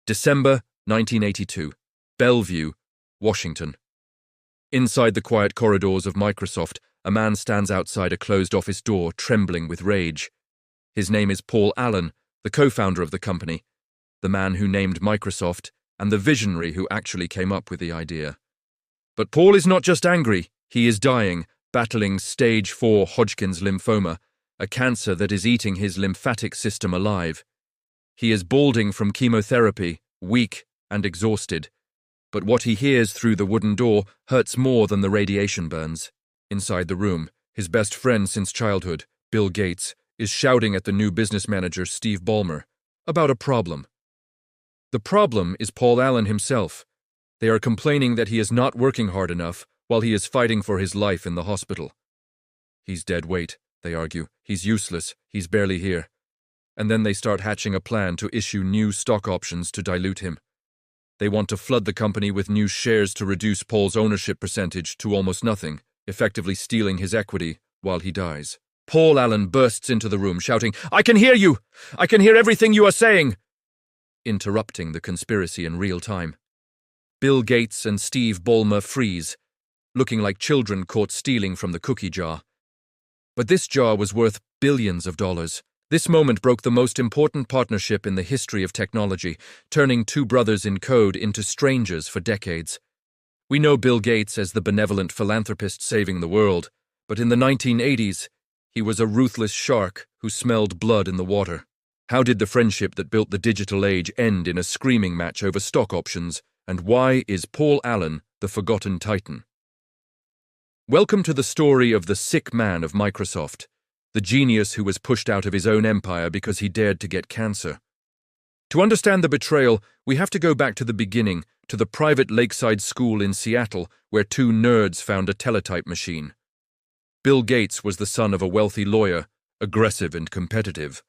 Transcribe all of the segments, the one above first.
December 1982, Bellevue, Washington. Inside the quiet corridors of Microsoft, a man stands outside a closed office door, trembling with rage. His name is Paul Allen, the co-founder of the company, the man who named Microsoft, and the visionary who actually came up with the idea. But Paul is not just angry, he is dying, battling stage 4 Hodgkin's lymphoma, a cancer that is eating his lymphatic system alive. He is balding from chemotherapy, weak and exhausted. But what he hears through the wooden door hurts more than the radiation burns. Inside the room, his best friend since childhood, Bill Gates, is shouting at the new business manager, Steve Ballmer, about a problem. The problem is Paul Allen himself. They are complaining that he is not working hard enough while he is fighting for his life in the hospital. He's dead weight, they argue. He's useless. He's barely here. And then they start hatching a plan to issue new stock options to dilute him. They want to flood the company with new shares to reduce Paul's ownership percentage to almost nothing, effectively stealing his equity while he dies. Paul Allen bursts into the room, shouting, "I can hear you! I can hear everything you are saying!" interrupting the conspiracy in real time. Bill Gates and Steve Ballmer freeze, looking like children caught stealing from the cookie jar. But this jar was worth billions of dollars. This moment broke the most important partnership in the history of technology, turning two brothers in code into strangers for decades. We know Bill Gates as the benevolent philanthropist saving the world, but in the 1980s, he was a ruthless shark who smelled blood in the water. How did the friendship that built the digital age end in a screaming match over stock options, and why is Paul Allen the forgotten titan? Welcome to the story of the sick man of Microsoft, the genius who was pushed out of his own empire because he dared to get cancer. To understand the betrayal, we have to go back to the beginning, to the private lakeside school in Seattle where two nerds found a Teletype machine. Bill Gates was the son of a wealthy lawyer, aggressive and competitive.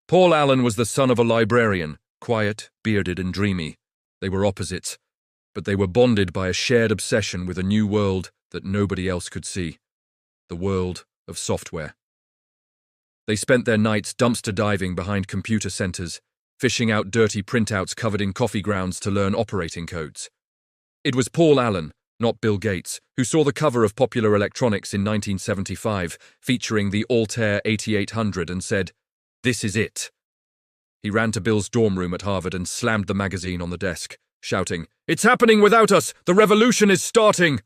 Paul Allen was the son of a librarian, quiet, bearded and dreamy. They were opposites, but they were bonded by a shared obsession with a new world that nobody else could see, the world of software. They spent their nights dumpster diving behind computer centers, fishing out dirty printouts covered in coffee grounds to learn operating codes. It was Paul Allen, not Bill Gates, who saw the cover of Popular Electronics in 1975, featuring the Altair 8800 and said, "This is it." He ran to Bill's dorm room at Harvard and slammed the magazine on the desk, shouting, "It's happening without us! The revolution is starting!"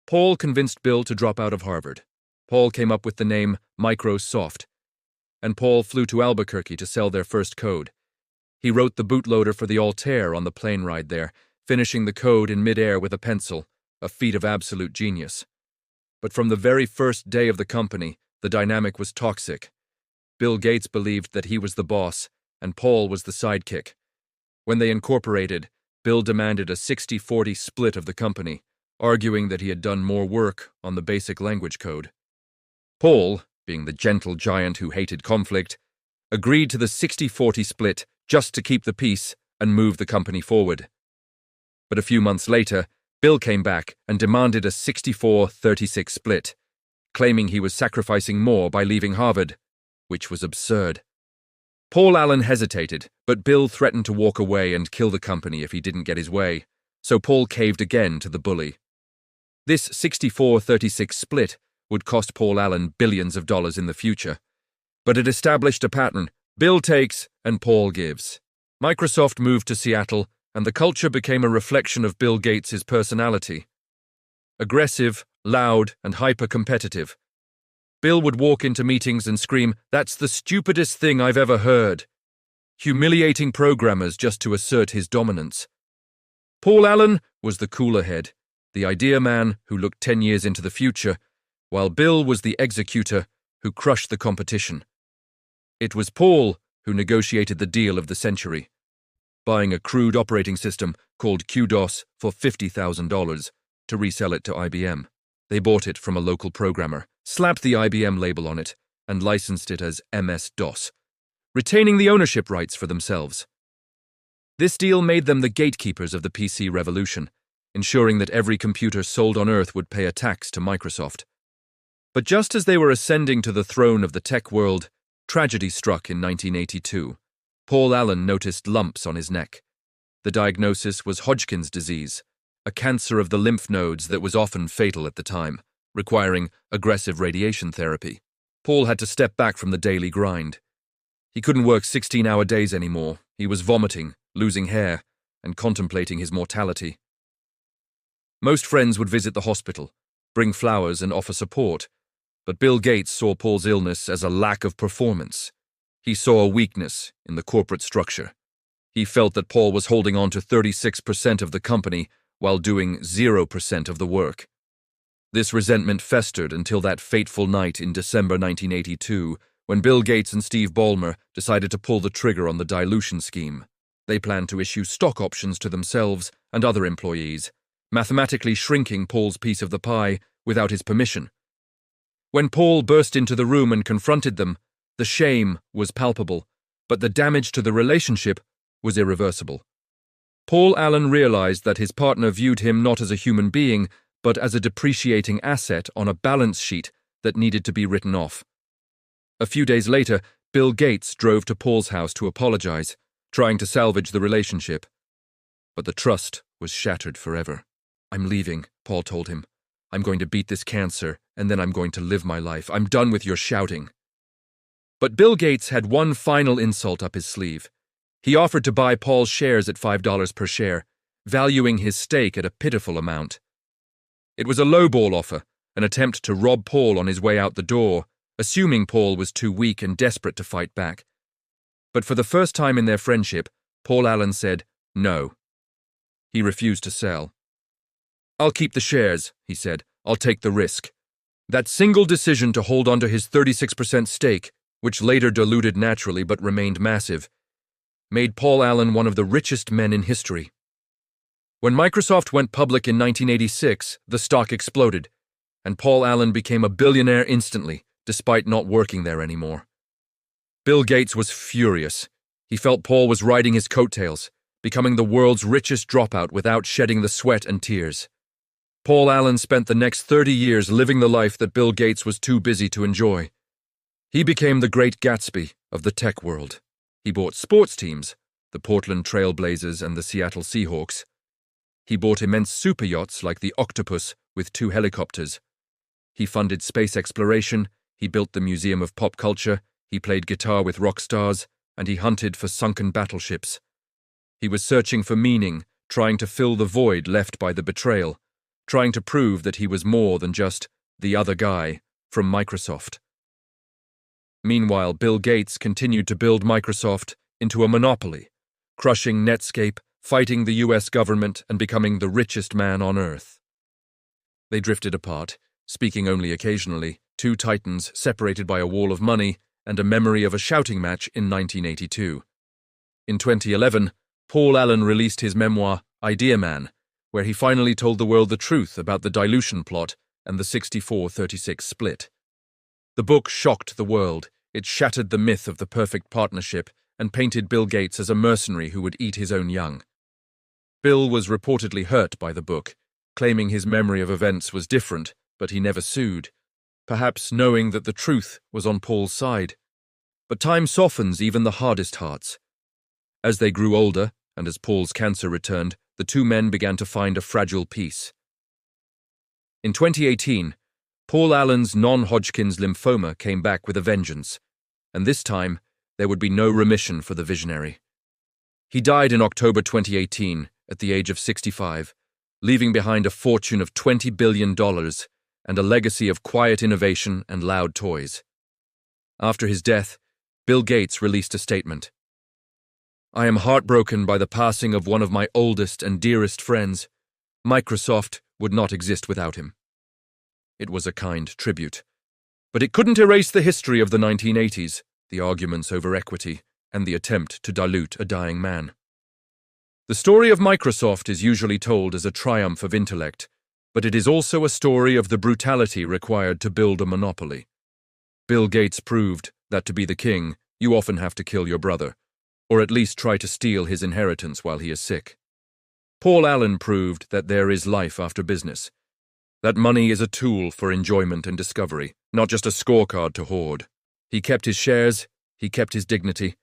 Paul convinced Bill to drop out of Harvard. Paul came up with the name Microsoft, and Paul flew to Albuquerque to sell their first code. He wrote the bootloader for the Altair on the plane ride there, finishing the code in midair with a pencil, a feat of absolute genius. But from the very first day of the company, the dynamic was toxic. Bill Gates believed that he was the boss, and Paul was the sidekick. When they incorporated, Bill demanded a 60-40 split of the company, arguing that he had done more work on the basic language code. Paul, being the gentle giant who hated conflict, agreed to the 60-40 split just to keep the peace and move the company forward. But a few months later, Bill came back and demanded a 64-36 split, claiming he was sacrificing more by leaving Harvard, which was absurd. Paul Allen hesitated, but Bill threatened to walk away and kill the company if he didn't get his way, so Paul caved again to the bully. This 64-36 split would cost Paul Allen billions of dollars in the future, but it established a pattern: Bill takes and Paul gives. Microsoft moved to Seattle, and the culture became a reflection of Bill Gates' personality. Aggressive, loud, and hyper-competitive. Bill would walk into meetings and scream, "That's the stupidest thing I've ever heard," humiliating programmers just to assert his dominance. Paul Allen was the cooler head, the idea man who looked 10 years into the future, while Bill was the executor who crushed the competition. It was Paul who negotiated the deal of the century, buying a crude operating system called QDOS for $50,000 to resell it to IBM. They bought it from a local programmer, slapped the IBM label on it, and licensed it as MS-DOS, retaining the ownership rights for themselves. This deal made them the gatekeepers of the PC revolution, ensuring that every computer sold on Earth would pay a tax to Microsoft. But just as they were ascending to the throne of the tech world, tragedy struck in 1982. Paul Allen noticed lumps on his neck. The diagnosis was Hodgkin's disease, a cancer of the lymph nodes that was often fatal at the time, requiring aggressive radiation therapy. Paul had to step back from the daily grind. He couldn't work 16-hour days anymore. He was vomiting, losing hair, and contemplating his mortality. Most friends would visit the hospital, bring flowers and offer support, but Bill Gates saw Paul's illness as a lack of performance. He saw a weakness in the corporate structure. He felt that Paul was holding on to 36% of the company while doing 0% of the work. This resentment festered until that fateful night in December 1982, when Bill Gates and Steve Ballmer decided to pull the trigger on the dilution scheme. They planned to issue stock options to themselves and other employees, mathematically shrinking Paul's piece of the pie without his permission. When Paul burst into the room and confronted them, the shame was palpable, but the damage to the relationship was irreversible. Paul Allen realized that his partner viewed him not as a human being, but as a depreciating asset on a balance sheet that needed to be written off. A few days later, Bill Gates drove to Paul's house to apologize, trying to salvage the relationship. But the trust was shattered forever. "I'm leaving," Paul told him. "I'm going to beat this cancer, and then I'm going to live my life. I'm done with your shouting." But Bill Gates had one final insult up his sleeve. He offered to buy Paul's shares at $5 per share, valuing his stake at a pitiful amount. It was a lowball offer, an attempt to rob Paul on his way out the door, assuming Paul was too weak and desperate to fight back. But for the first time in their friendship, Paul Allen said no. He refused to sell. "I'll keep the shares," he said. "I'll take the risk." That single decision to hold onto his 36% stake, which later diluted naturally but remained massive, made Paul Allen one of the richest men in history. When Microsoft went public in 1986, the stock exploded, and Paul Allen became a billionaire instantly, despite not working there anymore. Bill Gates was furious. He felt Paul was riding his coattails, becoming the world's richest dropout without shedding the sweat and tears. Paul Allen spent the next 30 years living the life that Bill Gates was too busy to enjoy. He became the great Gatsby of the tech world. He bought sports teams, the Portland Trail Blazers and the Seattle Seahawks. He bought immense super yachts like the Octopus with 2 helicopters. He funded space exploration, he built the Museum of Pop Culture, he played guitar with rock stars, and he hunted for sunken battleships. He was searching for meaning, trying to fill the void left by the betrayal, trying to prove that he was more than just the other guy from Microsoft. Meanwhile, Bill Gates continued to build Microsoft into a monopoly, crushing Netscape, fighting the US government, and becoming the richest man on Earth. They drifted apart, speaking only occasionally, 2 titans separated by a wall of money and a memory of a shouting match in 1982. In 2011, Paul Allen released his memoir, Idea Man, where he finally told the world the truth about the dilution plot and the 64-36 split. The book shocked the world. It shattered the myth of the perfect partnership and painted Bill Gates as a mercenary who would eat his own young. Bill was reportedly hurt by the book, claiming his memory of events was different, but he never sued, perhaps knowing that the truth was on Paul's side. But time softens even the hardest hearts. As they grew older, and as Paul's cancer returned, the 2 men began to find a fragile peace. In 2018, Paul Allen's non-Hodgkin's lymphoma came back with a vengeance, and this time there would be no remission for the visionary. He died in October 2018 at the age of 65, leaving behind a fortune of $20 billion and a legacy of quiet innovation and loud toys. After his death, Bill Gates released a statement. "I am heartbroken by the passing of one of my oldest and dearest friends. Microsoft would not exist without him." It was a kind tribute. But it couldn't erase the history of the 1980s, the arguments over equity, and the attempt to dilute a dying man. The story of Microsoft is usually told as a triumph of intellect, but it is also a story of the brutality required to build a monopoly. Bill Gates proved that to be the king, you often have to kill your brother, or at least try to steal his inheritance while he is sick. Paul Allen proved that there is life after business, that money is a tool for enjoyment and discovery, not just a scorecard to hoard. He kept his shares, he kept his dignity,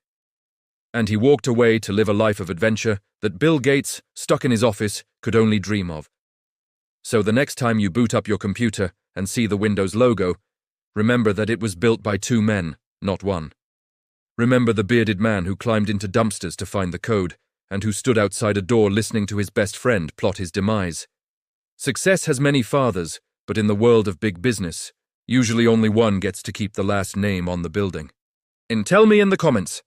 And he walked away to live a life of adventure that Bill Gates, stuck in his office, could only dream of. So the next time you boot up your computer and see the Windows logo, remember that it was built by 2 men, not 1. Remember the bearded man who climbed into dumpsters to find the code, and who stood outside a door listening to his best friend plot his demise. Success has many fathers, but in the world of big business, usually only one gets to keep the last name on the building. And tell me in the comments,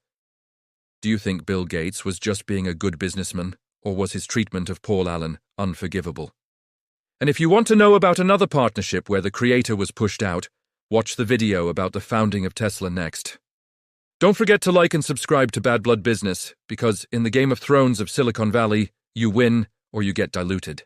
do you think Bill Gates was just being a good businessman, or was his treatment of Paul Allen unforgivable? And if you want to know about another partnership where the creator was pushed out, watch the video about the founding of Tesla next. Don't forget to like and subscribe to Bad Blood Business, because in the Game of Thrones of Silicon Valley, you win or you get diluted.